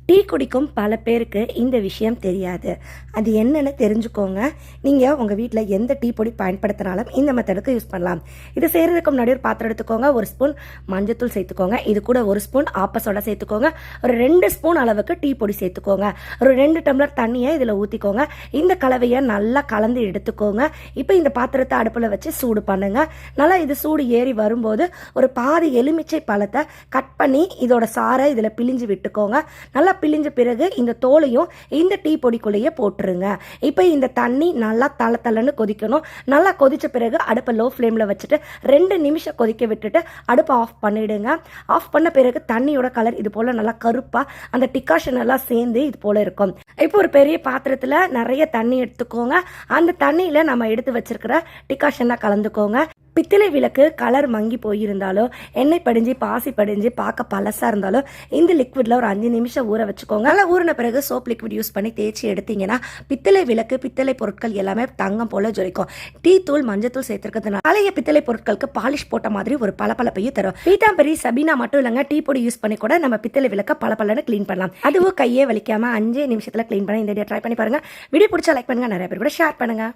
Tea குடிக்கும் பல பேருக்கு இந்த விஷயம் தெரியாது. அது என்னன்னு தெரிஞ்சுக்கோங்க. நீங்கள் உங்கள் வீட்டில் எந்த டீ பொடி பயன்படுத்தினாலும் இந்த மெத்தடுக்கு யூஸ் பண்ணலாம். இது செய்கிறதுக்கு முன்னாடி ஒரு பாத்திரம் எடுத்துக்கோங்க. 1 ஸ்பூன் மஞ்சத்தூள் சேர்த்துக்கோங்க. இது கூட 1 ஸ்பூன் ஆப்பசோடா சேர்த்துக்கோங்க. ஒரு 2 ஸ்பூன் அளவுக்கு டீ பொடி சேர்த்துக்கோங்க. ஒரு 2 டம்ளர் தண்ணியை இதில் ஊற்றிக்கோங்க. இந்த கலவையை நல்லா கலந்து எடுத்துக்கோங்க. இப்போ இந்த பாத்திரத்தை அடுப்பில் வச்சு சூடு பண்ணுங்க. நல்லா இது சூடு ஏறி வரும்போது ஒரு பாதி எலுமிச்சை பழத்தை கட் பண்ணி இதோட சாறை இதில் பிழிஞ்சு விட்டுக்கோங்க. நல்லா பிழிஞ்ச பிறகு இந்த தோலையும் இந்த டீ பொடிக்குள்ளேயே போட்டுருங்க. இப்போ இந்த தண்ணி நல்லா தளன்னு கொதிக்கணும். நல்லா கொதிச்ச பிறகு அடுப்பை லோ ஃப்ளேமில் வச்சுட்டு 2 நிமிஷம் கொதிக்க விட்டுட்டு அடுப்பை ஆஃப் பண்ணிவிடுங்க. ஆஃப் பண்ண பிறகு தண்ணியோட கலர் இது போல் நல்லா கருப்பாக அந்த டிகாஷன் எல்லாம் சேர்ந்து இது போல் இருக்கும். இப்போ ஒரு பெரிய பாத்திரத்தில் நிறைய தண்ணி எடுத்துக்கோங்க. அந்த தண்ணியில் நம்ம எடுத்து வச்சிருக்கிற டிகாஷன்லாம் கலந்துக்கோங்க. பித்தளை விளக்கு கலர் மங்கி போயிருந்தாலோ எண்ணெய் படிஞ்சு பாசி படிஞ்சு பார்க்க பழசாக இருந்தாலும் இந்த லிக்விடில் ஒரு 5 நிமிஷம் ஊற வச்சுக்கோங்க. நல்லா ஊறின பிறகு சோப் லிக்விட் யூஸ் பண்ணி தேய்ச்சி எடுத்தீங்கன்னா பித்தளை விளக்கு பித்தளை பொருட்கள் எல்லாமே தங்கம் போல ஜொலிக்கும். டீ தூள் மஞ்சத்தூள் சேர்த்துருக்கிறதுனால பழைய பித்தளை பொருட்களுக்கு பாலிஷ் போட்ட மாதிரி ஒரு பளபளப்பையும் தரும். பீதாம்பரி சபீனா மட்டும் இல்லைங்க, டீ பொடி யூஸ் பண்ணி கூட நம்ம பித்தளை விளக்க பளபளன்னு க்ளீன் பண்ணலாம். அதுவும் கையே வலிக்காம 5 நிமிஷத்தில் க்ளீன் பண்ண இந்த ட்ரை பண்ணி பாருங்க. வீடியோ பிடிச்சா லைக் பண்ணுங்க, நிறைய பேர் கூட ஷேர் பண்ணுங்க.